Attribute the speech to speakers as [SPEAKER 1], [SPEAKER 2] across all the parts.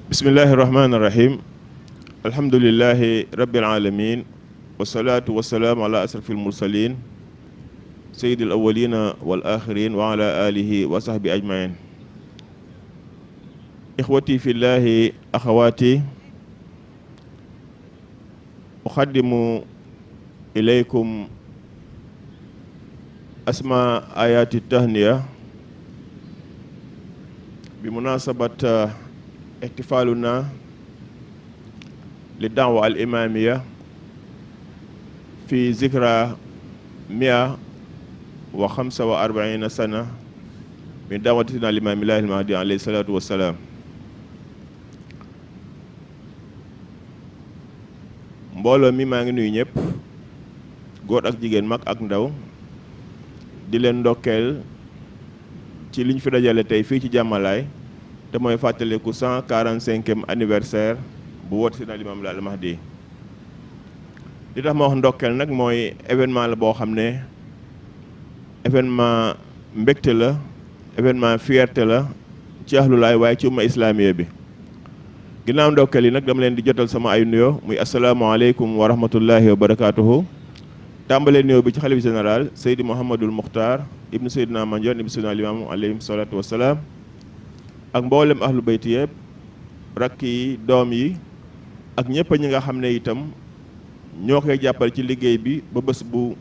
[SPEAKER 1] bismillahi rahmaani rahim alhamdulillahi rabbil alamin wasalaatu wasalaamu ala asrafil mursalin sayyidil awwalina wal axirin wa ala alihi wa sahbi ajmain ixwati fillahi axawati uxaddimu ilaykum asma ayati tahniya bi munasabat ihtifaluna li da'wa al imamiya fi zikra 145 sana min da'watina al imamillahi al mahdi alayhi salatu wassalam. mbooloo mi maa ngi nuyu ñëpp góor ak jigéen mag ak ndaw di leen ndokkeel ci liñ fi dajale tey fii ci jàmmalaay te mooy fàttaliku 145e anniversaire bu woote Seydina Limaamu Laay al Mahdi. li tax ma wax ndokkeel nag mooy événement la boo xam ne événement mbégte la événement fierté la ci ahlu laay waaye ci umma islamiya bi. ginnaaw ndokkeel yi nag dama leen di jotal sama ay nuyoo muy asalaamaaleykum wa rahmatullahi wa barakaatuhu. tàmbalee nuyoo bi ci xalifa général Seydi Mouhamadul Mukhtar ibnu Seydina Mandione ibnu Seydina Limaamu alayhi salaatu wasalaam ak mboolem ahlu bayti yëpp rakk yi doom yi ak ñëpp ñi nga xam ne itam ñoo koy jàppale ci liggéey bi ba bés bu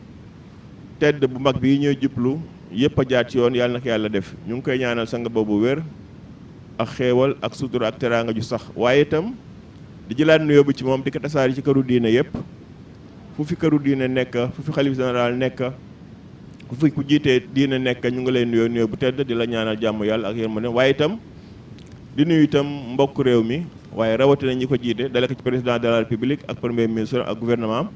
[SPEAKER 1] tedd bu mag bi ñooy jublu yëpp a jaar ci yoon yàlla na ko yàlla def. ñu ngi koy ñaanal sang boobu wér ak xéewal ak sutura ak teraanga ju sax waaye itam di jëlaat nuyoo bi ci moom di ko tasaari ci këru diine yëpp fu fi këru diine nekk fu fi xalif général nekk fu fi ku jiitee diine nekk ñu ngi lay nuyoo bu tedd di la ñaanal jàmm yàlla ak yërmande waaye itam di nuyu itam mbokk réew mi waaye rawatina ñi ko jiite dale ko ci président de la république ak premier ministre ak gouvernement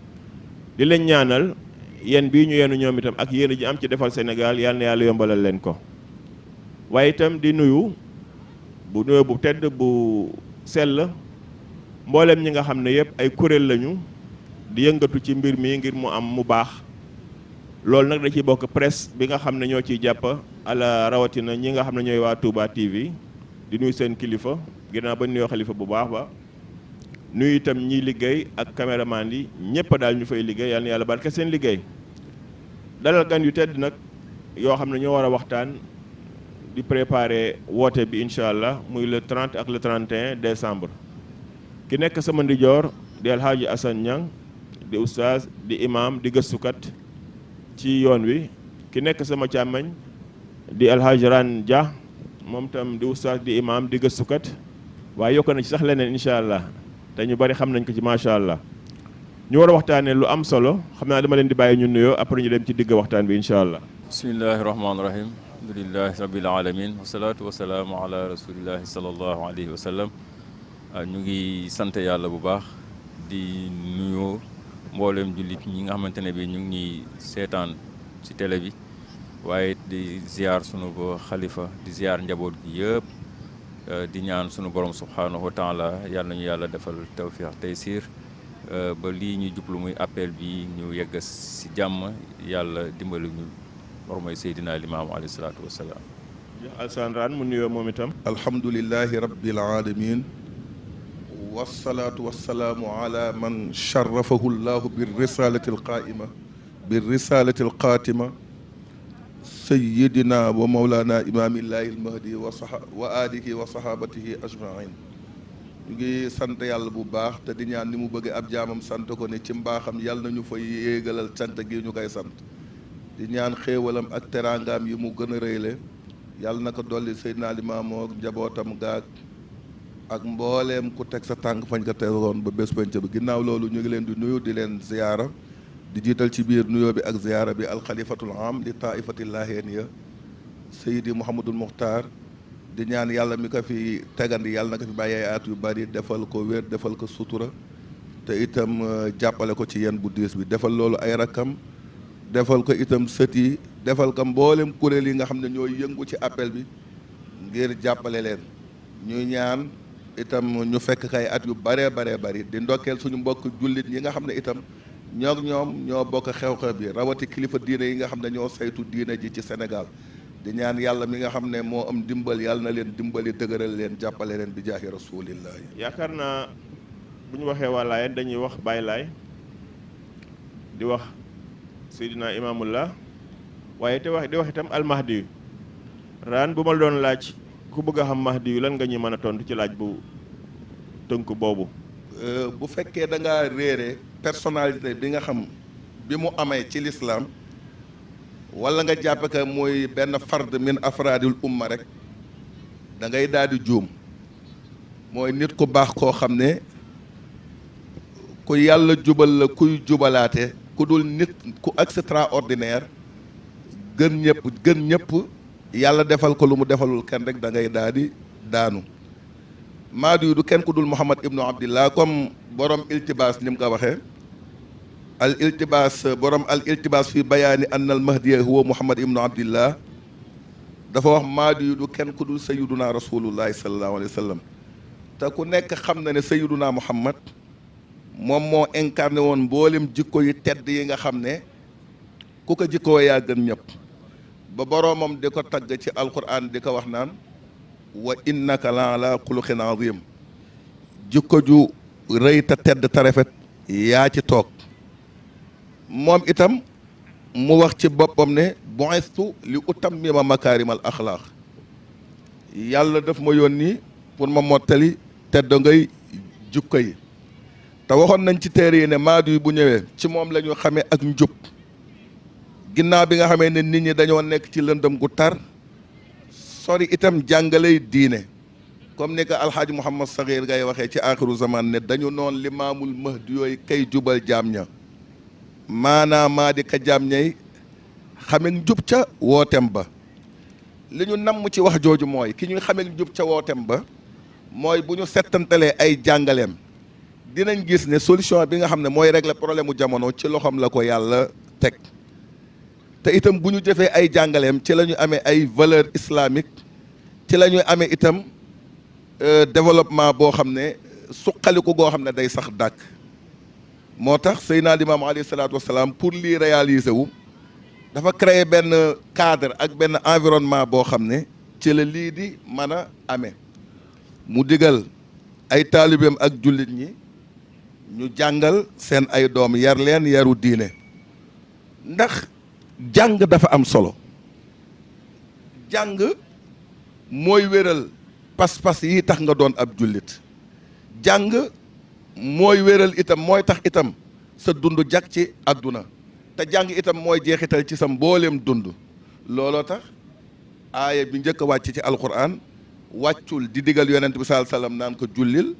[SPEAKER 1] di leen ñaanal yéen bii ñu yenu ñoom itam ak yéen ji am ci defal Sénégal yàlla na yàlla yombalal leen ko. waaye itam di nuyu bu nuyoo bu tedd bu sell mboolem ñi nga xam ne yëpp ay kuréel lañu di yëngatu ci mbir mi ngir mu am mu baax. loolu nag da ciy bokk presse bi nga xam ne ñoo ciy jàpp ala rawatina ñi nga xam ne ñooy waa Touba TV di nuyu seen kilifa ginnaaw ba nuyoo xalifa bu baax ba nuyu itam ñiy liggéey ak caméraman yi ñëpp daal ñu fay liggéey yal na yàlla barke seen liggéey. dalal gan yu tedd nag yoo xam ne ñoo war a waxtaan di préparer woote bi incha allah muy le 30 ak le 31 décembre. ki nekk sama ndijoor di Alhaji Assane Niang di oustaz di imam di gëstukat ci yoon wi. ki nekk sama càmmañ di Alhaji Ran Dia moom tam di oustaz di imam di gëstukat waaye yokk na ci sax leneen incha allah te ñu bari xam nañ ko ci macha allah. ñu war a waxtaanee lu am solo xam naa dama leen di bàyyi ñu nuyoo après ñu dem ci digg waxtaan bi incha allah.
[SPEAKER 2] bismillahi rahmaani rahim alhamdulillahi rabbil alamin wasalaatu wasalaamu ala rasulillahi sallallahu alayhi wa sallam. ñu ngi sant yàlla bu baax di nuyoo mboolem jullit ñi nga xamante ne bi ñu ngi ñuy seetaan ci télé bi waaye di ziar sunu ko xalifa di ziar njaboot gi yëpp di ñaan sunu borom subhanahu wa taala yàlla nañu yàlla defal tawfiq taysir ba lii ñu jublu muy appel bi ñu yegg si jàmm yàlla dimbali ñu war mooy Seydina Limaamu alayhi salaatu wassalaam.
[SPEAKER 1] Alsaan Raan mu nuyoo moom itam.
[SPEAKER 3] alhamdulillahi rabbil alamin wasalaatu wasalaamu ala man sharafahu llahu bir risalati alqaima bir risalati alqatima sayidina wa mawlana imamillahi almahdi wa alihi wa sahabatihi ajmain. ñu ngi sant yàlla bu baax te di ñaan ni mu bëgg ab jaamam sant ko ne ci mbaaxam yàlla nañu fa yéegalal cant gi ñu koy sant di ñaan xéewalam ak teraangaam yi mu gën a rëyle yàlla na ko dolli Seydina Limaamu ak njabootam gaag ak mbooleem ku teg sa tànk fañ ko tegoon ba bés penc bi. ginnaaw loolu ñu ngi leen di nuyu di leen ziyaara di jiital ci biir nuyoo bi ak ziyaara bi alxalifatul am li taifatil laaheniya Seydi Mouhamadul Mukhtar di ñaan yàlla mi ko fi tegandi yàlla na ko fi bàyyee at yu bari defal ko wér defal ko sutura te itam jàppale ko ci yenn bu diis bi defal loolu ay rakkam defal ko itam sët yi defal ko mboolem kuréel yi nga xam ne ñooy yëngu ci appel bi ngir jàppale leen. ñuy ñaan itam ñu fekk kay at yu baree bari di ndokkeel suñu mbokk jullit ñi nga xam ne itam ñoom ñoo bokk xew-xew bi rawati kilifa diine yi nga xam ne ñoo saytu diine ji ci Sénégal di ñaan yàlla mi nga xam ne moo am dimbal yàlla na leen dimbali dëgëral leen jàppale leen bi jaahi rasulillahi.
[SPEAKER 1] yaakaar naa bu ñu waxee waa Laayeen dañuy wax Baay Laay di wax Seydina Imaamullah waaye te wax di wax itam almahdi yu raan bu ma doon laaj ku bëgg a xam mahdi yu lan nga ñu mën a tontu ci laaj bu tënk boobu.
[SPEAKER 3] bu fekkee da ngaa réere personnalité bi nga xam bi mu amee ci lislaam wala nga jàppe que mooy benn fard min afraadil umma rek da ngay daal di juum mooy nit ku baax koo xam ne ku yàlla jubal la kuy jubalaate ku dul nit ku extraordinaire gën ñëpp yàlla defal ko lu mu defalul kenn rek da ngay daal di daanu. Mahdi yu du kenn ku dul Muhammad ibnu Abdillah comme borom iltibaas ni mu ko waxee al iltibaas fi bayaani anna al mahdiya huwa Muhammad ibnu Abdillah dafa wax Mahdi yu du kenn ku dul sayyiduna rasulullahi sallallahu alayhi wa sallam te ku nekk xam na ne sayyiduna Muhammad moom moo incarné woon mboolem jikko yu tedd yi nga xam ne ku ko jikkoo yaa gën ñëpp ba boroomam di ko tagg ci alquran di ko wax naan wa innaka la ala xuluqin azim jikko ju rëy te tedd te rafet yaa ci toog moom itam mu wax ci boppam ne bu'istu li utammima makaarimal axlaaq yàlla daf ma yónni pour ma mottali tedd ngay jikko yi te waxoon nañ ci téere yi ne Mahdi yu bu ñëwee ci moom la ñu xamee ak njub ginnaaw bi nga xamee ne nit ñi dañoo nekk ci lëndëm gu tar sori itam jàngaley diine comme ni ko alxaaji Mouhamad Saxiir ngay waxee ci axiru zaman ne dañu noon limaamul mahdi yooyu kay jubal jaam ña maanaam maa di ka jaam ñay xamee njub ca wootem ba li ñu namm ci wax jooju mooy ki ñuy xamee njub ca wootem ba mooy bu ñu settantalee ay jàngaleem dinañ gis ne solution bi nga xam ne mooy régler problème mu jamono ci loxoom la ko yàlla teg te itam bu ñu jëfee ay jàngaleem ci la ñu amee ay valeur islamique ci la ñuy amee itam développement boo xam ne suqaliku goo xam ne day sax dàkk moo tax Seydina Limaamu alayhi salaatu wasalaam pour lii réaliser wu dafa créer benn cadre ak benn environnement boo xam ne ci la lii di mën a amee mu digal ay taalibeem ak jullit ñi ñu jàngal seen ay doom yar leen yaru diine ndax jàng dafa am solo jàng mooy wéral pas-pas yi tax nga doon ab jullit jàng mooy wéral itam mooy tax itam sa dund jag ci àdduna te jàng itam mooy jeexital ci sa mbooleem dund looloo tax aaya bi njëkk a wàcc ci alquran wàccul di digal yonent bi sallallahu alayhi wasallam naan ko jullil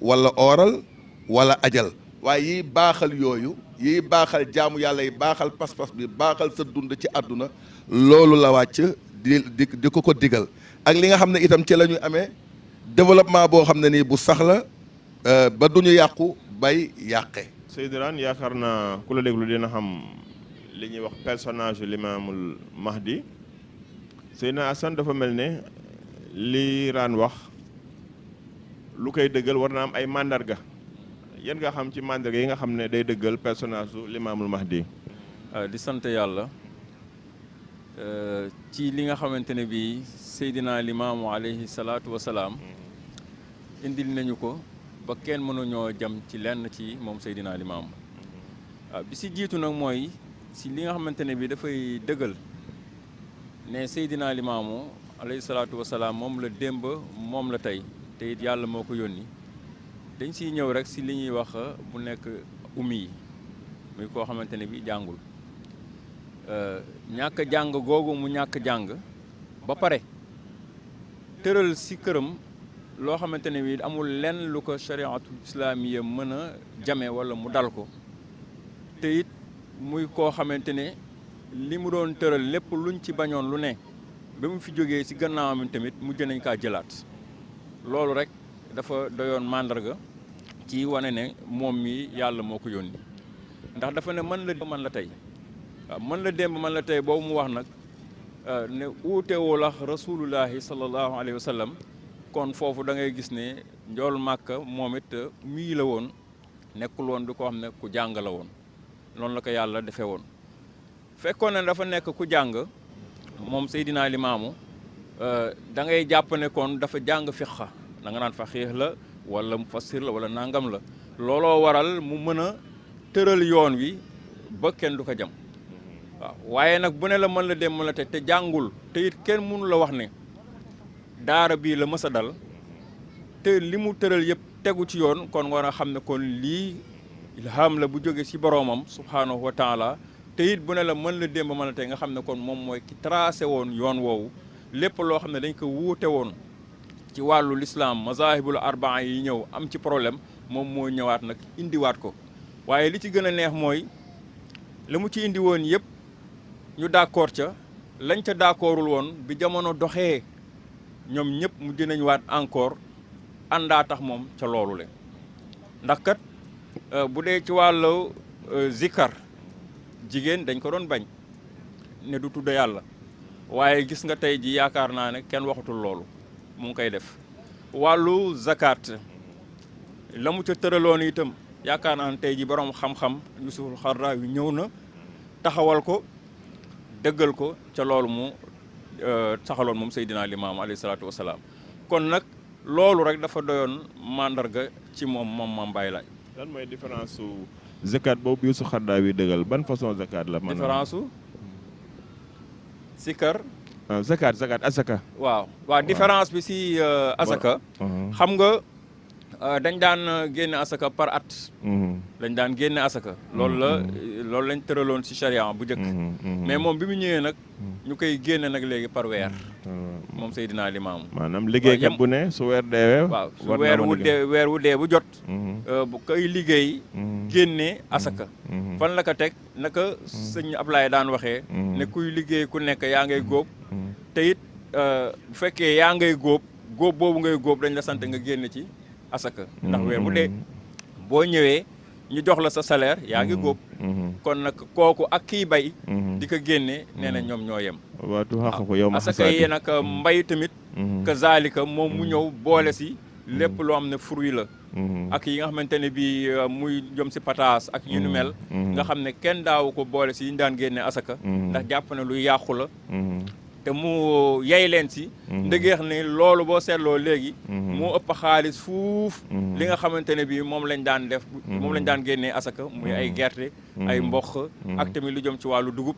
[SPEAKER 3] wala ooral wala ajal waaye yiy baaxal yooyu yiy baaxal jaamu yàlla yi baaxal pas-pas bi baaxal sa dund ci àdduna loolu la wàcc di ko digal ak li nga xam ne itam ci la ñuy amee développement boo xam ne nii bu sax la ba duñu yàqu bay yàqe.
[SPEAKER 1] Seydina yaakaar naa ku la déglu dina xam li ñuy wax personnage limaamul mahdi Seydina Assane dafa mel ne li Raan wax lu koy dëggal war na am ay mandarga yan nga xam ci mandarga yi nga xam ne day dëggal personnage su limaamul mahdi.
[SPEAKER 2] di sant yàlla ci li nga xamante ne bii Seydina Limaamu alayhi salaatu wa salaam indil nañu ko ba kenn mënuñoo jam ci lenn ci moom Seydina Limaamu bi si jiitu nag mooy si li nga xamante ne bii dafay dëggal ne Seydina Limaamu alayhi salaatu wa salaam moom la démb moom la tey te it yàlla moo ko yónni dañ siy ñëw rek si li ñuy wax bu nekk ummi yi muy koo xamante ne bii jàngul. ñàkk jàng googu mu ñàkk jàng ba pare tëral si këram loo xamante ne bii amul lenn lu ko chariatul islaamiya mën a jame wala mu dal ko te it muy koo xamante ne li mu doon tëral lépp luñ ci bañoon lu ne ba mu fi jógee si gannaawam tamit mujj nañ kaa jëlaat loolu rek dafa doyoon màndarga ci wane ne moom mi yàlla moo ko yónni ndax dafa ne man la tey waaw man la démb man la tey boobu mu wax nag ne uutewul ak rasulullahi sallallahu alayhi wa sallam kon foofu da ngay gis ne njool màkka moom it mii la woon nekkul woon du ko xam ne ku jàng la woon noonu la ko yàlla defee woon fekkoon ne dafa nekk ku jàng moom Seydina Limaamu da ngay jàpp ne kon dafa jàng fiqha da nga naan faqiih la wala mufassir la wala nangam la looloo waral mu mën a tëral yoon wi ba kenn du ko jam waaw waaye nag bu ne la mën la dem mën la te jàngul te it kenn mënu la wax ne daara bii la mës a dal te li mu tëral yëpp tegu ci yoon kon war a xam ne kon lii ilham la bu jóge ci boroomam subhaanahu wa taala te it bu ne la mën la démb mën la tey nga xam ne kon moom mooy ki tracé woon yoon woowu lépp loo xam ne dañ ko wuute woon ci wàllu lislaam mazahibul arbaa yi ñëw am ci problème moom moo ñëwaat nag indiwaat ko waaye li ci gën a neex mooy la mu ci indi woon yëpp ñu d'accord ca lañ ca d'accordul woon bi jamono doxee ñoom ñëpp mu dinañ waat encore àndaa tax moom ca loolu le ndax kat bu dee ci wàllu zikar jigéen dañ ko doon bañ ne du tudd yàlla waaye gis nga tey ji yaakaar naa ne kenn waxatul loolu mu ngi koy def wàllu zakat la mu ca tëraloon itam yaakaar naa ne tey ji borom xam-xam Yusuful Xarraawi ñëw na taxawal ko dëggal ko ca loolu mu saxaloon moom Seydina Limaamu alayhi salaatu wasalaam kon nag loolu rek dafa doyoon mandarga ci moom Mame Baye Laye.
[SPEAKER 1] lan mooy différence su zakat boobu Yusuf Xarraawi dëggal ban façon zakat la.
[SPEAKER 2] différence su sikar.
[SPEAKER 1] zakat asaka.
[SPEAKER 2] waaw différence bi si asaka. xam nga dañ daan génne asaka par at. dañ daan génne asaka. loolu lañ tëraloon si charia bu njëkk. mais moom bi mu ñëwee nag ñu koy génne nag léegi par weer. moom Seydina Limaamu.
[SPEAKER 1] maanaam liggéeykat bu ne su weer deewee.
[SPEAKER 2] waaw su weer wu dee bu jot. bu koy liggéey. génne asaka. fan la ko teg naka sëñ Ablaye daan waxee. ne kuy liggéey ku nekk yaa ngay góob. te it bu fekkee yaa ngay góob boobu ngay góob dañ la sant nga génn ci asaka. ndax weer bu dee boo ñëwee ñu jox la sa salaire yaa ngi góob. kon nag kooku ak kiy bay. di ko génne nee na ñoom ñoo yem. asaka yi nag mbay tamit. kazaalika moom mu ñëw boole si lépp loo xam ne fruit la. ak yi nga xamante ne bii muy jëm si pataas ak yu nu mel. nga xam ne kenn daawu ko boole si yi ñu daan génne asaka. ndax jàpp ne luy yàqu la. te mu yey leen si. ndëgeex ne loolu boo seetloo léegi. moo ëpp xaalis fuuf. li nga xamante ne bii moom lañ daan def. moom lañ daan génnee asaka muy ay gerte. ay mboq. ak tamit lu jëm ci wàllu dugub.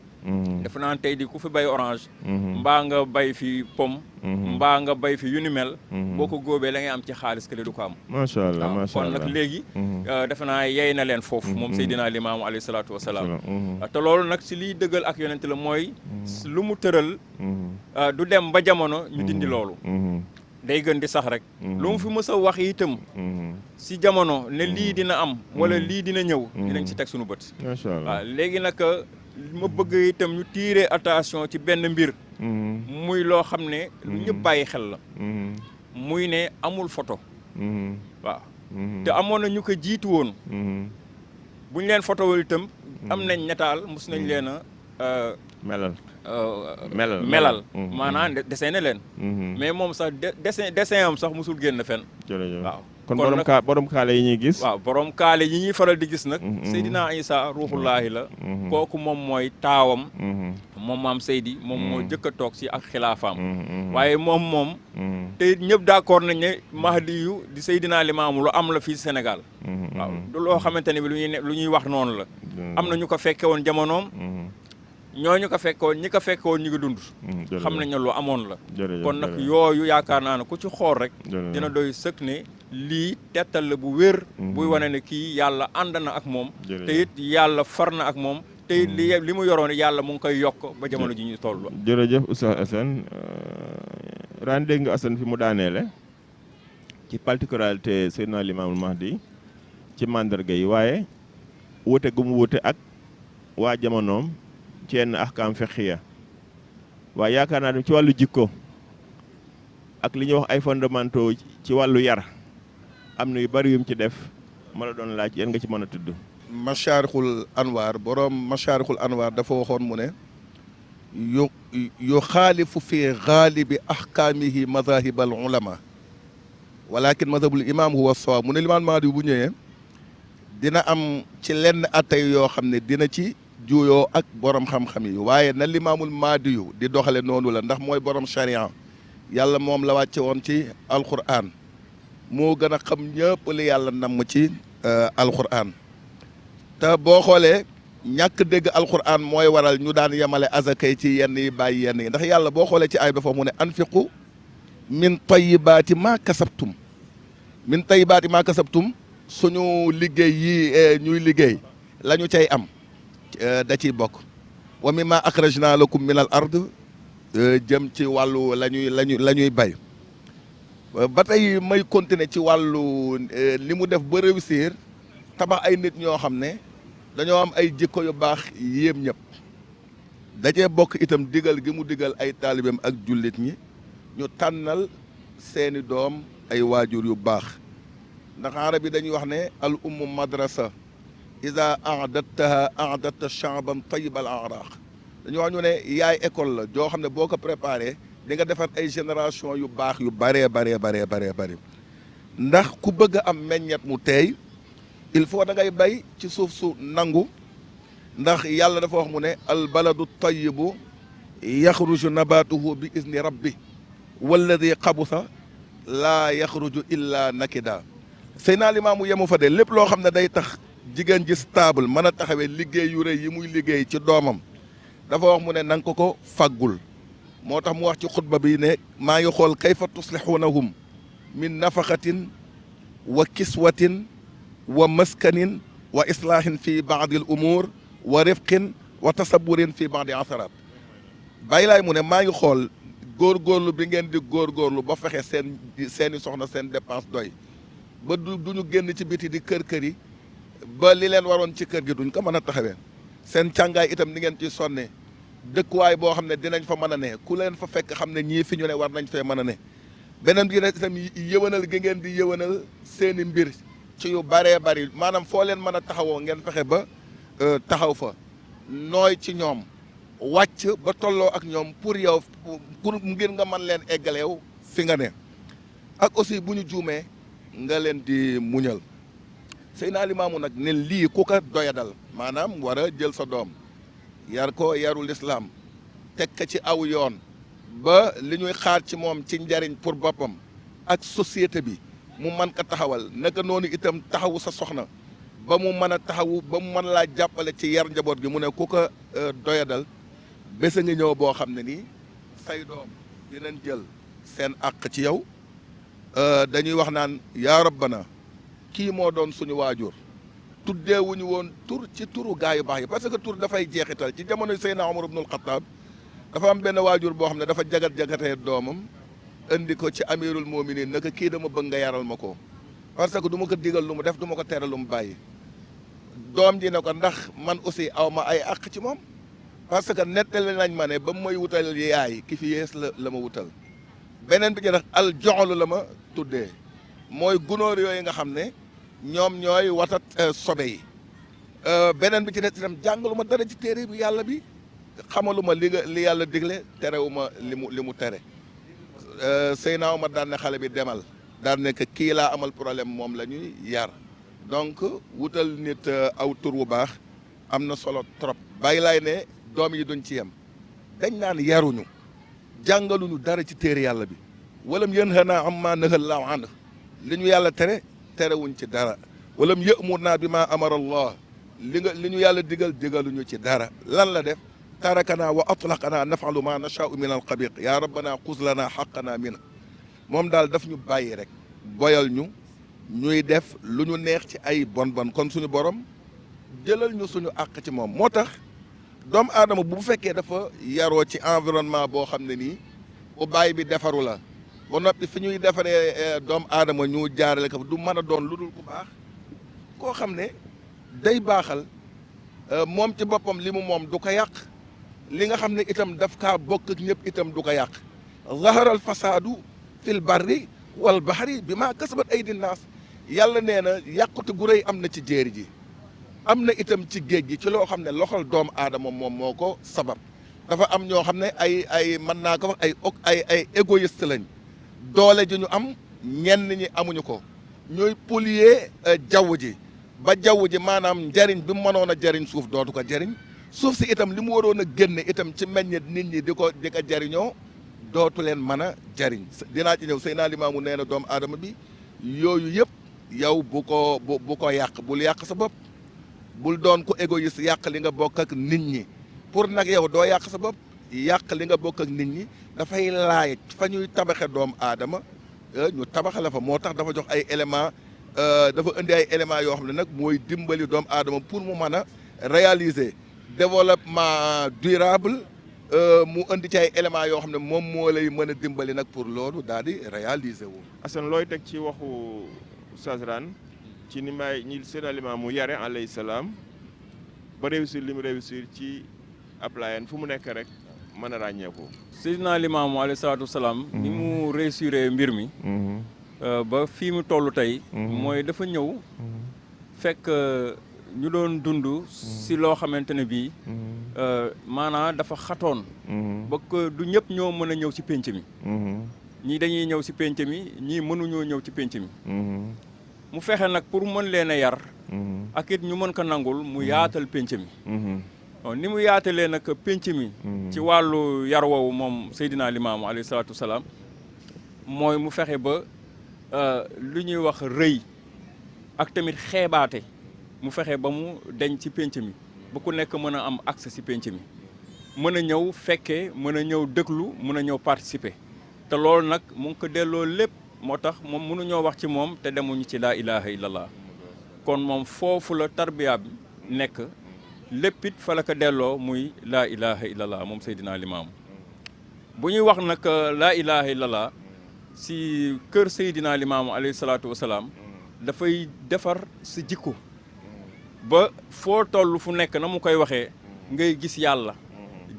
[SPEAKER 2] defe naa tey di ku fi bay orange. mbaa nga bay fi pomme. mbaa nga bay fi yu ni mel. boo ko góobee la ngay am ci xaalis kële du ko am.
[SPEAKER 1] macha allah macha
[SPEAKER 2] kon
[SPEAKER 1] allah
[SPEAKER 2] nag léegi. defe naa yey na leen foofu. moom Seydina Limaamu alayhi salaatu wa salaam. te loolu nag si liy dëggal ak yonent la mooy. lu mu tëral. du dem ba jamono ñu dindi loolu. day gën di sax rek. lu mu fi mës a wax itam. si jamono ne lii dina am. wala lii dina ñëw. dinañ ci teg suñu bët.
[SPEAKER 1] macha allah
[SPEAKER 2] waaw léegi nag ma bëgg itam ñu tirer attention ci benn mbir. muy loo xam ne. lu ñëpp bàyyi xel la. muy ne amul photo. waaw te amoon na ñu ko jiitu woon. bu ñu leen photo wul itam. am nañ nataal mus nañ leen a. melal maanaam dessiné leen. mais moom sax dessin am sax musul génn fenn.
[SPEAKER 1] jërëjëf
[SPEAKER 2] waaw
[SPEAKER 1] kon borom kaale yi ñuy gis.
[SPEAKER 2] waaw borom kaale yi ñuy faral di gis nag. Seydina Isa ruuxullaahi la. kooku moom mooy taawam. moom maam Seydi moom moo jëkk a toog si ak xilaafaam. waaye moom. te ñëpp d'accord nañ ne Mahdi yu di Seydina Limaamu lu am la fii Sénégal. waaw du loo xamante ne bi lu ñuy wax noonu la. am na ñu ko fekke woon jamonoom. ñooñu ko fekkoon ñi ko fekkoon ñu ngi dund. xam nañ ne lu amoon la. kon nag yooyu yaakaar naa ne ku ci xool rek. dina doy sëkk ne lii tettal la bu wér. buy wane ne kii yàlla ànd na ak moom. te it yàlla far na ak moom. te it li mu yoroon yàlla mu ngi koy yokk ba jamono ji ñu toll.
[SPEAKER 1] jërëjëf Oustaz Assane ren dégg nga Assane fi mu daaneele ci particularité Seydina Limaamul Mahdi ci mandarga yi waaye wute gu mu wute ak waa jamonoom. ci yenn ahkaam fiqhiya waaye yaakaar naa ne ci wàllu jikko ak li ñuy wax ay fondamentaux ci wàllu yar am na yu bari yum ci def ma la doon laaj yan nga ci mën a tudd.
[SPEAKER 3] Masharixul Anwar borom Masharixul Anwar dafa waxoon mu ne yu xaalifu fi gaalibi ahkaamihi madahibal ulama walakin madhabul imam huwa sawaab mu ne Limaam Mahdi bu ñëwee dina am ci lenn attey yoo xam ne dina ci juuyoo ak borom xam-xam yi waaye na limaamul maadi yu di doxale noonu la ndax mooy borom charia yàlla moom la wàcce woon ci alquran moo gën a xam ñëpp li yàlla namm ci alquran te boo xoolee ñàkk dégg alquran mooy waral ñu daan yemale azakay ci yenn yi bàyyi yenn yi ndax yàlla boo xoolee ci ay ba foofu mu ne anfiqu min tayyibaati maa kasabtum min tayyibaati maa kasabtum suñu liggéey yi ñuy liggéey la ñu cay am da ciy bokk wa mimma akhrajna lakum min al ard jëm ci wàllu la ñuy bay ba tey may continuer ci wàllu li mu def ba réussir tabax ay nit ñoo xam ne dañoo am ay jikko yu baax yéem ñëpp da cee bokk itam digal gi mu digal ay taalibeem ak jullit ñi ñu tànnal seeni doom ay waajur yu baax ndax arab yi dañuy wax ne al ummu madrasa ida aadattaha aadatta shaaban tayyibal araq dañu wax ñu ne yaay école la joo xam ne boo ko préparé di nga defar ay génération yu baax yu baree bëri ndax ku bëgg a am meññet mu teey il faut da ngay bay ci suuf su nangu ndax yàlla dafa wax mu ne al baladu tayyibu yaxruju nabatuhu bi izni rabbi walladi xabusa laa yaxruju illa nakida Seydina Limaamu yemu fa de lépp loo xam ne day tax jigéen ji stable mën a taxawee liggéey yu rëy yi muy liggéey ci doomam dafa wax mu ne na nga ko faggul moo tax mu wax ci xutba bi ne maa ngi xool kayfa tuslixuunahum min nafaqatin wa kiswatin wa maskanin wa islaahin fi baadi al umuur wa rifqin wa tasaburin fi baadi asarat bàyyi laay mu ne maa ngi xool góorgóorlu bi ngeen di góorgóorlu ba fexe seeni soxna seen dépense doy ba duñu génn ci biti di kër yi ba li leen waroon ci kër gi duñ ko mën a taxawee seen càngaay itam ni ngeen ci sonne dëkkuwaay boo xam ne dinañ fa mën a ne ku leen fa fekk xam ne ñii fi ñu ne war nañ fee mën a ne beneen bi itam yëwanal gi ngeen di yëwanal seeni mbir ci yu baree bari maanaam foo leen mën a taxawoo ngeen fexe ba taxaw fa nooy ci ñoom wàcc ba tolloo ak ñoom pour yow pour ngir nga mën leen eggaleew fi nga ne ak aussi bu ñu juumee nga leen di muñal Seydina Limaamu nag ne lii ku ko doyadal maanaam war a jël sa doom yar ko yarul islaam teg ko ci aw yoon ba li ñuy xaar ci moom ci njariñ pour boppam ak société bi mu mën ko taxawal naka noonu itam taxawu sa soxna ba mu mën a taxawu ba mu mën laa jàppale ci yar njaboot gi mu ne ku ko doyadal bés a ngi ñëw boo xam ne nii say doom dinañ jël seen àq ci yow dañuy wax naan yaa rabbana kii moo doon suñu waajur tuddeewuñu woon tur ci turu gaa yu baax yi parce que tur dafay jeexital ci jamono Seydina Umar ibnul Xattaab dafa am benn waajur boo xam ne dafa jagatee doomam indi ko ci amirul muminin naka kii dama bëgg nga yaral ma ko parce que du ma ko digal lu mu def du ma ko tere lu mu bàyyi doom ji ne ko ndax man aussi aw ma ay àq ci moom parce que nettali nañ ma ne ba mu may wutal yaay ki fi yees la ma wutal beneen bi ci nag al joxolu la ma tuddee mooy gunóor yooyu nga xam ne ñoom ñooy watat sobe yi beneen bi ci des itam jàngalu ma dara ci téere bi yàlla bi xamalu ma li yàlla digle terewu ma li mu tere Seydina Omar daan ne xale bi demal daan ne que kii laa amal problème moom la ñuy yar donc wutal nit aw tur bu baax am na solo trop bàyyi laay ne doom yi duñ ci yem dañ naan yaruñu jàngaluñu dara ci téere yàlla bi walam yanhanaa ammaa nahallaahu anhu li ñu yàlla terewuñ ci dara walam ya'murnaa bimaa amara Allah li ñu yàlla digaluñu ci dara lan la def tarakanaa wa atlaqanaa naf'alu maa nashaa'u min al-qabiih yaa rabbanaa xuz lanaa haqqanaa minhu moom daal daf ñu bàyyi rek boyal ñu ñuy def lu ñu neex ci ay bon kon suñu borom jëlal ñu suñu àq ci moom moo tax doomu aadama bu fekkee dafa yaroo ci environnement boo xam ne nii bu bàyyi bi defaru la ba noppi fi ñuy defaree doomu aadama ñu jaarale ko du mën a doon lu dul ku baax koo xam ne day baaxal moom ci boppam li mu moom du ko yàq li nga xam ne itam daf kaa bokk ak ñëpp itam du ko yàq zaharal fasaadu fil barri wal bahri bi maa kasabat aydi naas yàlla nee na yàqute gu rëy am na ci jéeri ji am na itam ci géej gi ci loo xam ne loxol doomu aadama moom moo ko sabab dafa am ñoo xam ne ay mën naa ko wax ay égoïste lañ doole ji ñu am ñenn ñi amuñu ko ñooy polluer jaww ji ba jaww ji maanaam njariñ bi mu mënoon a jariñ suuf dootu ko jariñ suuf si itam li mu waroon a génne itam ci meññet nit ñi di ko jariñoo dootu leen mën a jariñ. dinaa ci ñëw Seydina Limaamu nee na doomu aadama bi yooyu yëpp yow bu ko yàq bul yàq sa bopp bul doon ko égoïste yàq li nga bokk ak nit ñi pour nag yow doo yàq sa bopp yàq li nga bokk ak nit ñi dafay laaj fa ñuy tabaxe doomu aadama ñu tabaxe la fa moo tax dafa jox ay éléments dafa indi ay éléments yoo xam ne nag mooy dimbali doomu aadama pour mu mën a réaliser développement durable mu indi ci ay éléments yoo xam ne moom moo lay mën a dimbali nag pour loolu daal di réaliser wu.
[SPEAKER 1] Assane looy teg ci waxu Oustaz Rane ci ni may ñi Seydina Limaamu mu yare alayhi salaam ba réussir li mu réussir ci application fu mu nekk rek mën a ràññeeku.
[SPEAKER 2] Seydina Limaamu alayhi salaatu wasalaam ni mu réussir mbir mi ba fii mu toll tey mooy dafa ñëw fekk ñu doon dund si loo xamante ne bii maanaam dafa xatoon ba ko du ñëpp ñoo mën a ñëw ci pénc mi ñii dañuy ñëw ci pénc mi ñii mënuñoo ñëw ci pénc mi mu fexe nag pour mën leen a yar ak it ñu mën ko nangul mu yaatal pénc mi ni mu yaatalee nag pénc mi ci wàllu yar woowu moom Seydina Limaamu alayhi salaatu wasalaam mooy mu fexe ba lu ñuy wax rëy ak tamit xeebaate mu fexe ba mu deñ ci pénc mi ba ku nekk mën a am accès ci pénc mi mën a ñëw fekkee mën a ñëw déglu mën a ñëw participer te loolu nag mu ngi ko delloo lépp moo tax moom mënuñoo wax ci moom te demuñu ci laa ilaha illallah kon moom foofu la tarbiya bi nekk lépp it fa la ko delloo muy laa ilaha illallah moom Seydina Limaamu bu ñuy wax nag laa ilaha illallah si kër Seydina Limaamu alayhi salaatu wasalaam dafay defar sa jikko ba foo toll fu nekk na mu koy waxee ngay gis yàlla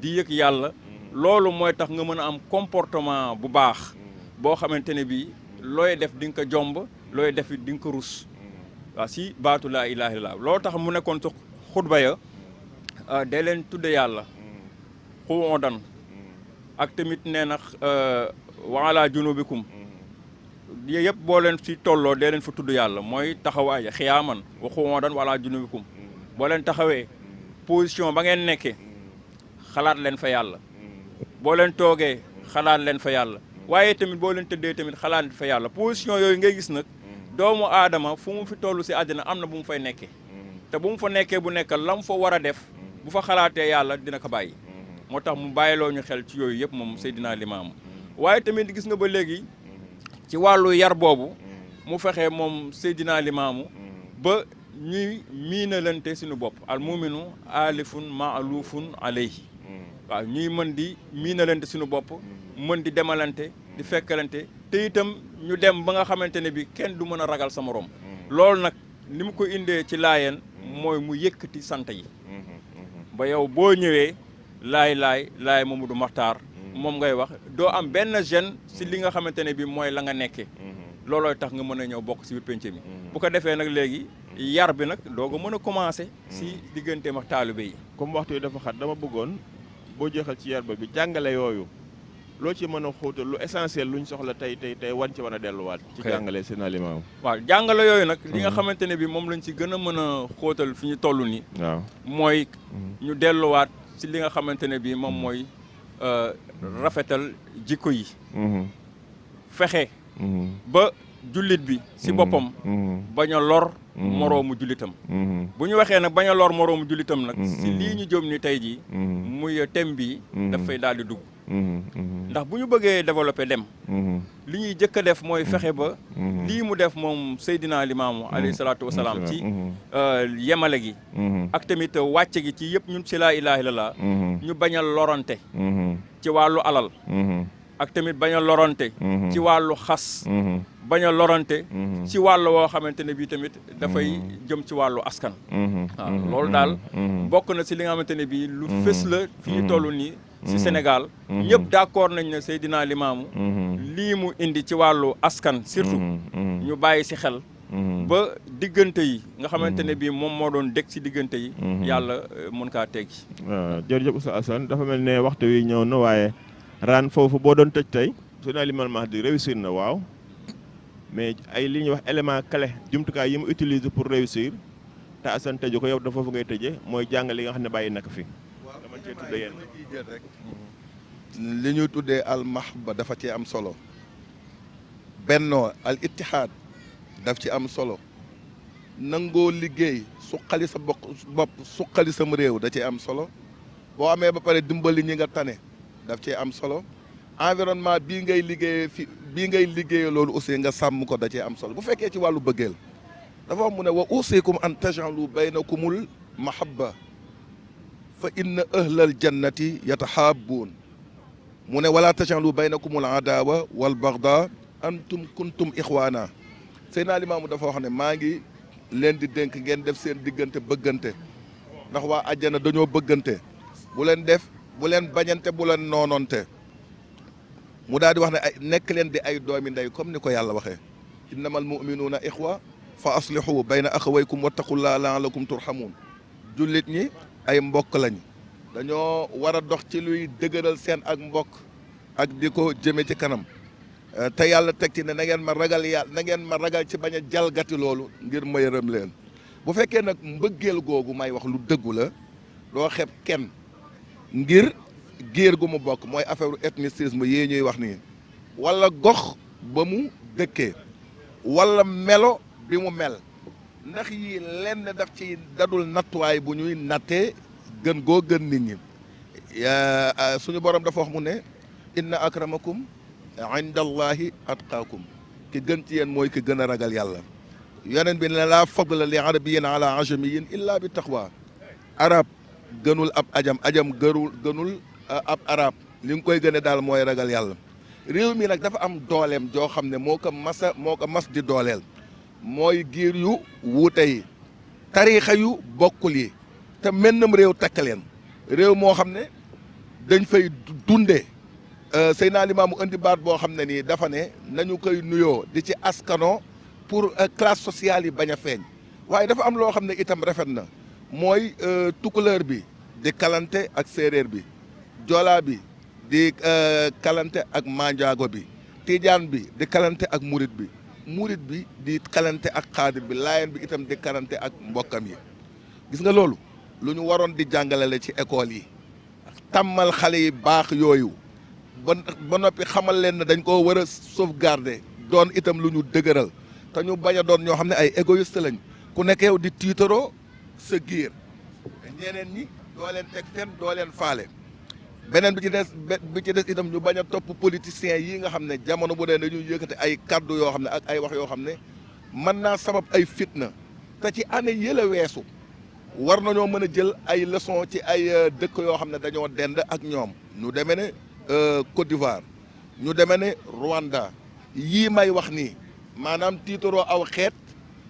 [SPEAKER 2] di yëg yàlla loolu mooy tax nga mën a am comportement bu baax boo xamante ne bii looy def di nga ko jomb looy def di nga ko rus waaw si baatu laa ilaaha illallaah loolu tax mu nekkoon ci xutba ya dee leen tudde yàlla xuudan ak tamit nee na wala junubikum yëpp boo leen si tolloo dee leen fa tudd yàlla mooy taxawaay xiyaaman wa xuudan wala junubikum boo leen taxawee position ba ngeen nekkee xalaat leen fa yàlla boo leen toogee xalaat leen fa yàlla waaye tamit boo leen tëddee tamit xalaat leen fa yàlla position yooyu ngay gis nag doomu aadama fu mu fi toll si àddina am na bu mu fay nekkee te bu mu fa nekkee bu nekk lam fa war a def bu fa xalaatee yàlla dina ko bàyyi moo tax mu bàyyiloo ñu xel ci yooyu yëpp moom Seydina Limaamu waaye tamit gis nga ba léegi ci wàllu yar boobu mu fexe moom Seydina Limaamu ba ñuy miinalante suñu bopp al muminu alifun maalufun alayhi waaw ñuy mën di miinalante suñu bopp mën di demalante di fekkalante te itam ñu dem ba nga xamante ne bi kenn du mën a ragal sa morom loolu nag ni mu ko indee ci laayeen mooy mu yëkkati sant yi ba yow boo ñëwee laay Mamadou Makhtar moom ngay wax doo am benn gêne si li nga xamante ne bi mooy la nga nekkee loolooy tax nga mën a ñëw bokk si biir penc mi bu ko defee nag léegi yar bi nag doo ko mën a commencé si digganteem ak taalibe yi
[SPEAKER 1] comme waxtu yi dafa xat dama bëggoon boo jeexal ci yar ba bi jàngale yooyu loo ci mën a xóotal lu essentiel luñ soxla tey wan ci mën a delluwaat ci jàngale Seydina Limaamu
[SPEAKER 2] waaw jàngale yooyu nag li nga xamante ne bi moom lañ ci gën a mën a xóotal fi ñu toll nii
[SPEAKER 1] waaw mooy
[SPEAKER 2] ñu delluwaat si li nga xamante ne bi moom mooy rafetal jikko yi fexe ba jullit bi si boppam bañ a lor moroomu jullitam bu ñu waxee nag bañ a lor moroomu jullitam nag si lii ñu jëm ni tey jii muy thème bi dafay daal di dugg ndax bu ñu bëggee développer dem li ñuy jëkk a def mooy fexe ba lii mu def moom Seydina Limaamu alayhi salaatu wasalaam ci yemale gi ak tamit wàcce gi ci yëpp ñun ci laa ilaaha illallaah ñu bañ a lorante ci wàllu alal ak tamit bañ a lorante ci wàllu xas bañ a lorante ci wàllu woo xamante ne bii tamit dafay jëm ci wàllu askan waaw loolu daal bokk na ci li nga xamante ne bii lu fës la fi ñu toll nii ci Sénégal ñëpp d'accord nañ ne Seydina Limaamu lii mu indi ci wàllu askan surtout ñu bàyyi ci xel ba diggante yi nga xamante ne bii moom moo doon dégg ci diggante yi yàlla mën kaa teggi
[SPEAKER 1] waaw jërëjëf Oustaz Assane dafa mel ne waxtu wi ñëw na waaye Rane foofu boo doon tëj tey Seydina Limaamu Mahdi réussir na waaw mais ay li ñuy wax élément clé jumtukaay yi mu utiliser pour réussir te Assane tëju ko yow dafa foofu ngay tëje mooy jàng li nga xam ne bàyyi naka fi dama cee tudde yéen
[SPEAKER 3] rek li ñuy tuddee al mahba dafa ci am solo bennoo al ittihaad daf ci am solo nangoo liggéey suqali sa bopp suqali sam réew da ci am solo boo amee ba pare dimbali ñi nga tane daf ci am solo environnement bii ngay liggéeyee loolu aussi nga sàmm ko da cee am solo bu fekkee ci wàllu bëggeel dafa wax mu ne wa usikum an taj'alu baynakumul mahabba fa inna ahlal jannati yatahabbuun mu ne wala taj'alu baynakumul adawa wal bagda antum kuntum ixwaana Seydina Limaamu dafa wax ne maa ngi leen di dénk ngeen def seen diggante bëggante ndax waa àjjana dañoo bëggante bu leen bañante bu leen noononte mu daal di wax ne ay nekk leen di ay doomi ndey comme ni ko yàlla waxee innamal mu'minuuna ixwa fa aslihu bayna axawaykum wattaqullaha la'allakum turhamuun jullit ñi ay mbokk lañu dañoo war a dox ci luy dëgëral seen ak mbokk ak di ko jëme ci kanam te yàlla teg ci ne na ngeen ma ragal ci bañ a jalgati loolu ngir ma yërëm leen bu fekkee nag mbëggeel googu may wax lu dëggu la doo xeeb kenn ngir géer gu mu bokk mooy affaire ethnicisme yii ñuy wax nii wala gox ba mu dëkkee wala melo bi mu mel ndax yi lenn daf ci dadul nattuwaay bu ñuy nattee gën goo gën nit ñi suñu borom dafa wax mu ne inna akramakum inda allahi atqaakum ki gën ci yéen mooy ki gën a ragal yàlla yoneen bi ne laa fadla li arabiyin ala ajamiyin illa bi taqwa arab gënul ab ajam gënul ab arab li nga koy gëne daal mooy ragal yàlla réew mi nag dafa am dooleem joo xam ne moo ko mas di dooleel mooy giir yu wuute yi tariixa yu bokkul yi te mennam réew takk leen réew moo xam ne dañ fay dundee Seydina Limaamu indi baat boo xam ne nii dafa ne nañu koy nuyoo di ci askano pour classe sociale yi bañ a feeñ waaye dafa am loo xam ne itam rafet na mooy tukulóor bi di kalante ak séeréer bi joolaa bi di kalante ak manjaago bi tijaan bi di kalante ak murit bi di kalante ak xaadir bi laayeen bi itam di kalante ak mbokkam yi gis nga loolu lu ñu waroon di jàngalale ci école yi tàmmal xale yi baax yooyu ba noppi xamal leen ne dañ koo war a sauvegarder doon itam lu ñu dëgëral te ñu bañ a doon ñoo xam ne ay égoïste lañ ku nekk yow di tiitaroo sa giir ñeneen ñi doo leen teg fenn doo leen faale beneen bi ci des itam ñu bañ a topp politiciens yi nga xam ne jamono bu dee dañuy yëkkati ay kaddu yoo xam ne ak ay wax yoo xam ne mën naa sabab ay fitna te ci année yële weesu war nañoo mën a jël ay leçon ci ay dëkk yoo xam ne dañoo dend ak ñoom ñu demee ne Côte d'Ivoire ñu demee ne Rwanda yii may wax nii maanaam tiitaroo aw xeet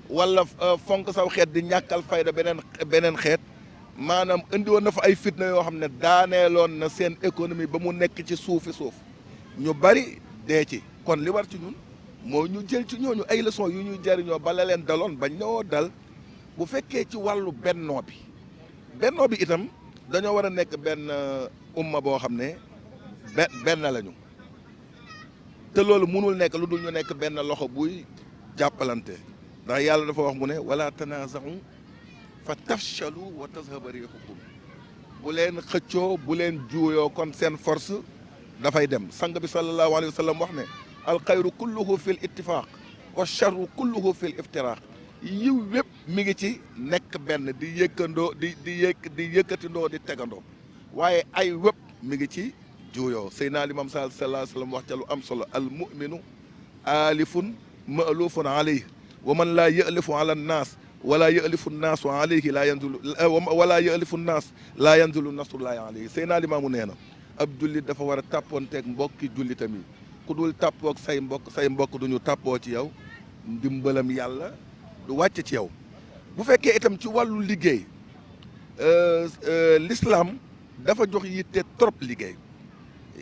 [SPEAKER 3] wala fonk saw xeet di ñàkkal fayda beneen xeet maanaam indi woon na fa ay fitna yoo xam ne daaneeloon na seen économie ba mu nekk ci suuf ñu bari dee ci kon li war ci ñun moo ñu jël ci ñooñu ay leçon yu ñuy jariñoo bala leen daloon bañ ñoo dal bu fekkee ci wàllu bennoo bi itam dañoo war a nekk benn umma boo xam ne benn lañu te loolu mënul nekk lu dul ñu nekk benn loxo buy jàppalante ndax yàlla dafa wax mu ne wala tanaazahu fa tafshalu wa tazhaba rihukum bu leen xëccoo bu leen juuyoo kon seen force dafay dem sang bi sallallahu alayhi wa sallam wax ne alxayru kulluhu fi l ittifaq wa charru kulluhu fi l iftiraq yiw wépp mi ngi ci nekk benn di yëkkandoo di yëkkatindoo di tegandoo waaye ay wépp mi ngi ci juuyoo Seydina Limam sallallahu alayhi wa sallam wax ca lu am solo al muminu alifun ma'lufun alayhi wa man laa ya'lifu ala nnaas wala ya'lifu nnaasu alayhi laa yanzulu wala ya'lifu nnaas laa yanzulu nasrullahi alayhi Seydina Limaamu nee na ab jullit dafa war a tàppoonteeg mbokki jullitam yi ku dul tàppoog say mbokk duñu tàppoo ci yow ndimbalam yàlla du wàcc ci yow bu fekkee itam ci wàllu liggéey l'islam dafa jox yitte trop liggéey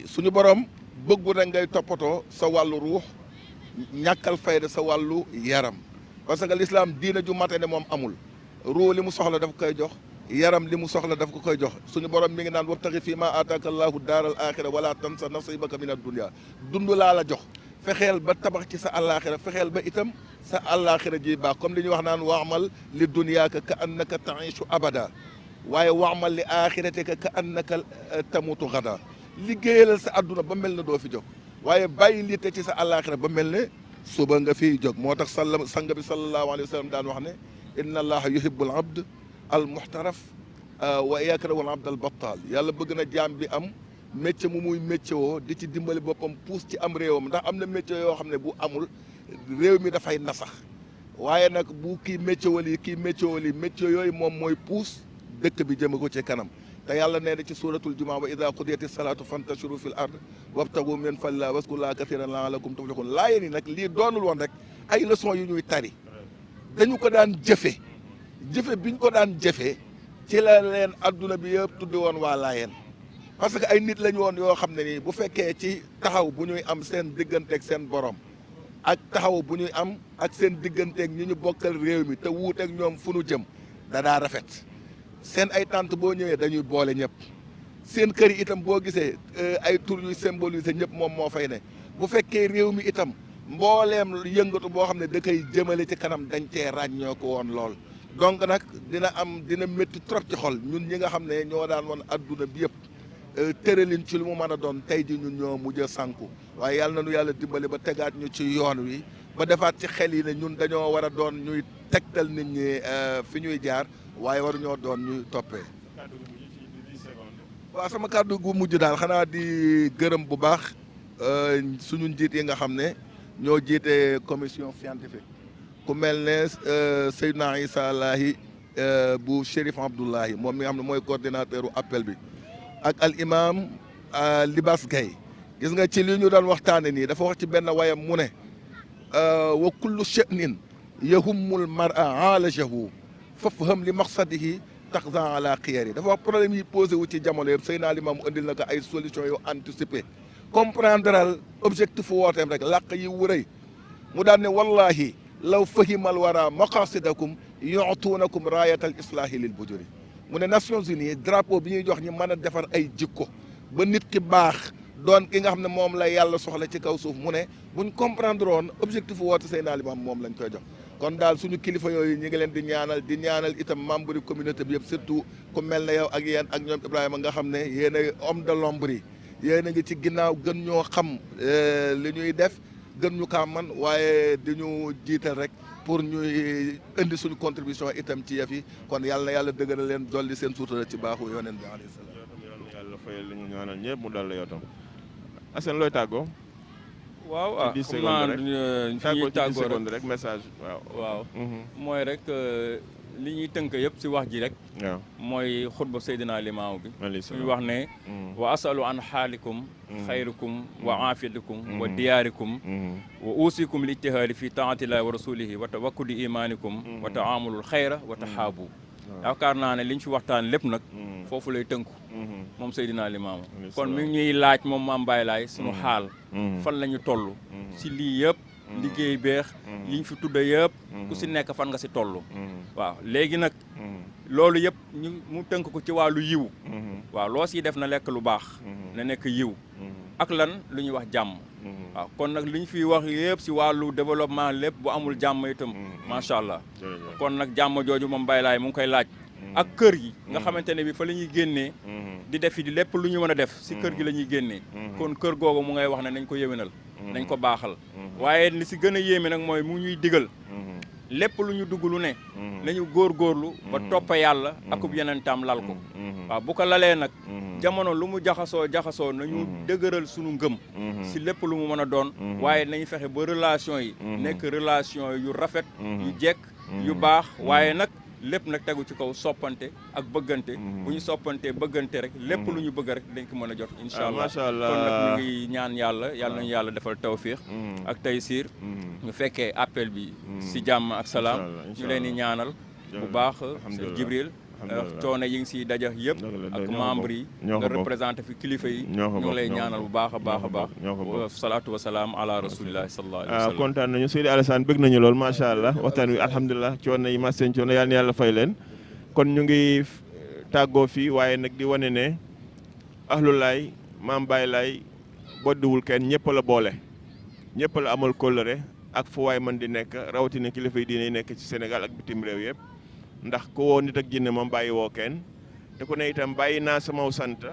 [SPEAKER 3] suñu borom bëggu rek ngay toppatoo sa wàllu ruux ñàkkal fayda sa wàllu yaram parce que l'islam diina ju mate ne moom amul ruux li mu soxla daf koy jox yaram li mu soxla daf ko koy jox suñu borom mi ngi naan wabtaxi fii ma aataaka allahu daaral axira wala tansa nasibaka min ad dunya dund laa la jox fexeel ba tabax ci sa àllaaxira fexeel ba itam sa àllaaxira ji baax comme li ñuy wax naan waamal li dunyaaka ka annaka taishu abada waaye waamal li aaxiratika ka annaka tamutu gada liggéeyalal sa àdduna ba mel ne doo fi jóg waaye bàyyi liite ci sa àllaaxira ba mel ne suba nga fiy jóg moo tax sang bi sallallahu alayhi wa sallam daan wax ne inna allaha yuhibbul abd al muhtaraf wa yakrahu al abd al battal yàlla bëgg na jaam bi am métier mu muy métier woo di ci dimbali boppam puus ci am réewam ndax am na métier yoo xam ne bu amul réew mi dafay nasax waaye nag bu kii métier wali kii métier wali métier yooyu moom mooy puus dëkk bi jëme ko ci kanam te yàlla nee na ci suratul jumaa wa ida qudiyati salaatu fantashiru fil ard wabtagu min fadlillah waskurullaha kathiran la'allakum tuflihun laayeen yi nag lii doonul woon rek ay leçon yu ñuy tari dañu ko daan jëfe biñ ko daan jëfee ci la leen adduna bi yëpp tudde woon waa laayeen parce que ay nit lañu woon yoo xam ne nii bu fekkee ci taxaw bu ñuy am seen digganteeg seen borom ak taxaw bu ñuy am ak seen digganteeg ñi ñu bokkal réew mi te wuuteeg ñoom fu nu jëm danaa rafet seen ay tànt boo ñëwee dañuy boole ñëpp seen kër yi itam boo gisee ay tur yuy symboliser ñëpp moom moo fay ne bu fekkee réew mi itam mbooleem yëngatu boo xam ne da koy jëmale ci kanam dañ cee ràññoo ko woon lool donc nag dina métti trop ci xol ñun ñi nga xam ne ñoo daan woon adduna bi yëpp tëralin ci lu mu mën a doon tey ji ñun ñoo mujj a sànku waaye yàlla nañu yàlla dimbali ba tegaat ñu ci yoon wi ba defaat ci xel yi ne ñun dañoo war a doon ñuy tegtal nit ñi fi ñuy jaar waaye waru ñoo doon ñuy toppee. waaw sama kàddu gu mujj daal xanaa di gërëm bu baax suñu njiit yi nga xam ne ñoo jiite commission scientifique ku mel ne Seydina Issa Lahi bu Chérif Abdoulahi moom mi nga xam ne mooy coordinateur u appel bi ak al imam Libas Gaye gis nga ci li ñu doon waxtaane nii dafa wax ci benn wayam mu ne wa kullu sha'nin yahummul mar'a alajahu fafham li maqsadihi taxzan ala xiyari dafa wax problème yi posé wu ci jamono yëpp Seydina Limaamu indil na ko ay solution yu anticipé comprendre objectif wooteem rek làq yi wurëy mu daan ne wallahi law fahimal wara maqasidakum yutuunakum raayatal islaahi lil bujuri mu ne Nations Unies drapeau bi ñuy jox ñi mën a defar ay jikko ba nit ki baax doon ki nga xam ne moom la yàlla soxla ci kaw suuf mu ne buñ comprendre woon objectif woote Seydina Limaamu moom lañ koy jox kon daal suñu kilifa yooyu ñi ngi leen di ñaanal itam membre communauté bi yëpp surtout ku mel ne yow ak yéen ak ñoom Ibrahima nga xam ne yéen a homme de l'ombre yi yéen a ngi ci ginnaaw gën ñoo xam li ñuy def gën ñu kaa man waaye dañu jiital rek pour ñuy indi suñu contribution itam ci yëf yi kon yàlla na yàlla dëgëral leen dolli seen suutura ci baaxu yoneen bi alayhi salaam.
[SPEAKER 1] yàlla fayal li ñu ñaanal ñëpp mu dal la yow tam Assane looy tàggoo.
[SPEAKER 2] waaw xam naa fi ñuy tàggoo
[SPEAKER 1] rek message
[SPEAKER 2] waaw mooy rek li ñuy tënk yëpp si wax ji rek
[SPEAKER 1] waaw
[SPEAKER 2] mooy xutba Seydina Limaamu bi suñu wax ne wa asalu an xaalikum xayrikum wa aafiyatikum wa diyaarikum wa uusikum li ijtihaadi fi taatillahi wa rasulihi wa tawakkudi imanikum wa taamulul xayra wa taxaabu yaakaar naa ne li ñu fi waxtaan lépp nag foofu lay tënku moom Seydina Limaamu kon mi ñuy laaj moom Maam Baye Laye suñu xaal fan la ñu toll si lii yëpp liggéey beex liñ fi tudda yëpp ku si nekk fan nga si toll waaw léegi nag loolu yëpp ñu mu tënk ko ci wàllu yiw waaw loo siy def na lekk lu baax na nekk yiw ak lan lu ñuy wax jàmm waaw kon nag li ñu fi wax yëpp si wàllu développement lépp bu amul jàmm itam macha allah kon nag jàmm jooju moom Baye Laye mu ngi koy laaj ak kër yi nga xamante ne bi fa la ñuy génnee di def di lépp lu ñu mën a def si kër gi la ñuy génnee kon kër googu mu ngay wax ne nañ ko yéwénal nañ ko baaxal waaye li si gën a yéeme nag mooy mu ñuy digal lépp lu ñu dugg lu ne nañu góorgóorlu ba toppa yàlla akub yeneen tam lal ko waaw bu ko lalee nag jamono lu mu jaxasoo nañu dëgëral suñu ngëm si lépp lu mu mën a doon waaye nañu fexe ba relation yi nekk relation yu rafet yu jekk yu baax waaye nag lépp nag tegu ci kaw soppante ak bëggante bu ñu soppante bëggante rek lépp lu ñu bëgg rek dañ ko mën a jot incha allah
[SPEAKER 1] macha allah
[SPEAKER 2] kon nag ñu ngi ñaan yàlla nañu yàlla defal tawfiix ak taysiir ñu fekkee appel bi si jàmm ak salaam ñu leen di ñaanal bu baax sëñ Jibril coono yi ngi si daja yëpp ak membre yi nga représenté fi kilifa yi ñu ngi lay ñaanal bu baax a baax a baax salaatu wa salaam ala rasulillahi sallallahu alayhi wa sallam
[SPEAKER 1] kontaan nañu Seydi Alassane bëgg nañu lool macha allah waxtaan wi alhamdulilah coono yi ma seen coono yàlla na yàlla fay leen kon ñu ngi tàggoo fii waaye nag di wane ne Ahlu Laay Maam Baye Laay boddiwul kenn ñëpp la boole ñëpp la amal kóllëre ak fu waay mën di nekk rawatina kilifa yi diine yi nekk ci Sénégal ak bitim réew yëpp ndax ku woo nit ak jinne moom bàyyi woo kenn te ku ne itam bàyyi naa samaw sant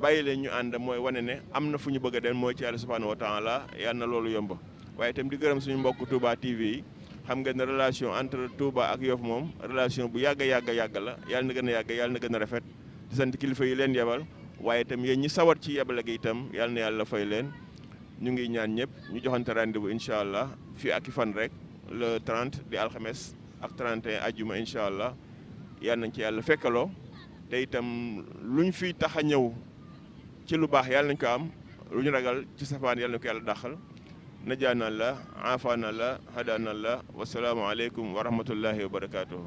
[SPEAKER 1] bàyyi leen ñu ànd mooy wane ne am na fu ñu bëgg a dem mooy ci Yàlla subhanahu wa taala yal na loolu yomb waaye itam di gërëm suñu mbokk Touba TV yi xam nga ne relation entre Touba ak Yoff moom relation bu yàgg la yàlla na gën a yàgg yàlla na gën a rafet di sant kilifa yi leen yebal waaye itam yéen ñi sawar ci yebale gi itam yàlla na yàlla fay leen ñu ngi ñaan ñëpp ñu joxante rendez-vous incha allah fii ak i fan rek le 30 di alxames ak 31 ajjuma incha allah yal nañ ci yàlla fekkaloo te itam luñ fi tax a ñëw ci lu baax yàlla nañ ko am lu ñu ragal ci safaan yàlla nañ ko yàlla dàqal najaana la afaana la hadaana la wasalaamu aleykum wa rahmatullahi wa barakaatuhu.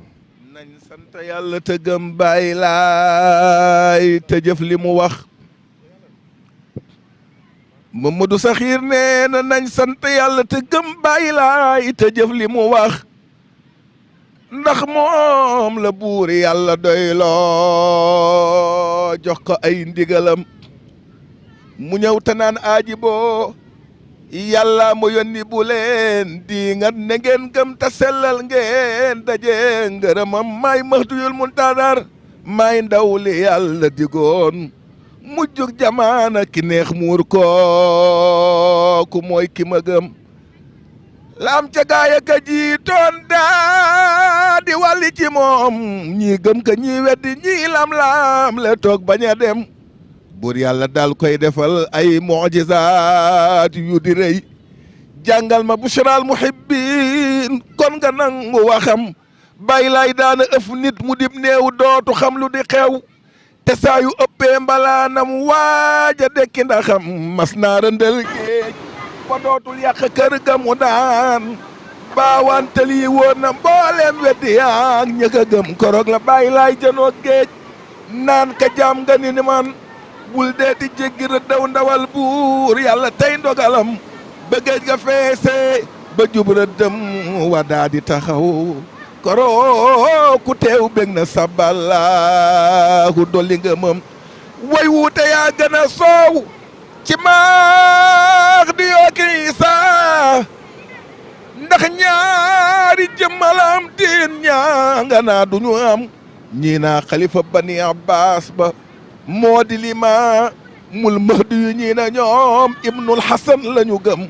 [SPEAKER 3] nañ sant yàlla te gëm Baay Laay te jëf li mu wax Mamadou Saxiir nee na nañ sant yàlla te gëm Baay Laay te jëf li mu wax ndax moom la buur yàlla doyloo jox ko ay ndigalam mu ñëw te naan aaji boo yàlla mu yónni bu leen di nga ne ngeen gëm te sellal ngeen daje ngërëmam maay Mahdiyul Muntadar maay ndaw li yàlla digoon mujjug jamaana ki neex muur kooku mooy ki ma gëm laam ca gaaya ka jiitoon daa di wàlli ci moom ñii gëm ka ñii weddi ñii lam-lam le toog bañ a dem buur yàlla daal koy defal ay mujizaat yu di rëy jàngal ma bushral muhibbin kon nga nangu waxam Baay Laay daana ëf nit mu dib néew dootu xam lu di xew te saa yu ëppee mbalaanam waaja dekki ndaxam mas naa rëndal géej ba dootul yàq kër ga mu daan baawante lii woon na mbooleem weddi yaak ñëkk a gëm korog la Baay Laay jënoo géej naan ka jaam nga ni man bul dee di jéggi rëddaw ndawal buur yàlla tey ndogalam ba géej ga feese ba jub rëddëm wa daa di taxaw koroo ku teew bég na sabalaahu dolli nga mëm way wuute yaa gën a soow ci maax di yooki Isaa ndax ñaari jëmmalam tiin ñaa nga naa duñu am ñii naa xalifa bani Abbas ba moo di limaamul mahdi yu ñii na ñoom ibnul hasan la ñu gëm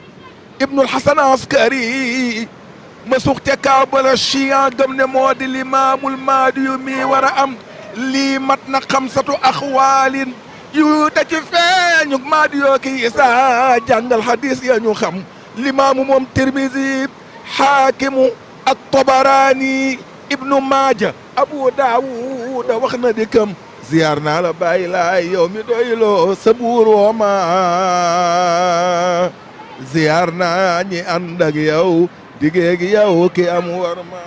[SPEAKER 3] ibnul hasan askari ma suux ca kaabala chian gëm ne moo di limaamul mahdi yu mi war a am lii mat na xamsatu axwaalin yu da ci feeñu mahdi yoo ki Isaa jàngal hadis ya ñu xam limaamu moom Tirmisi xaakimu ak Tabaraani ibnu Maaja Abu Daawuda wax na di këm ziyaar naa la Baay Laay yow mi doyloo sa buur wooma ziyaar naa ñi ànd ak yow diggéegi yow ki am war ma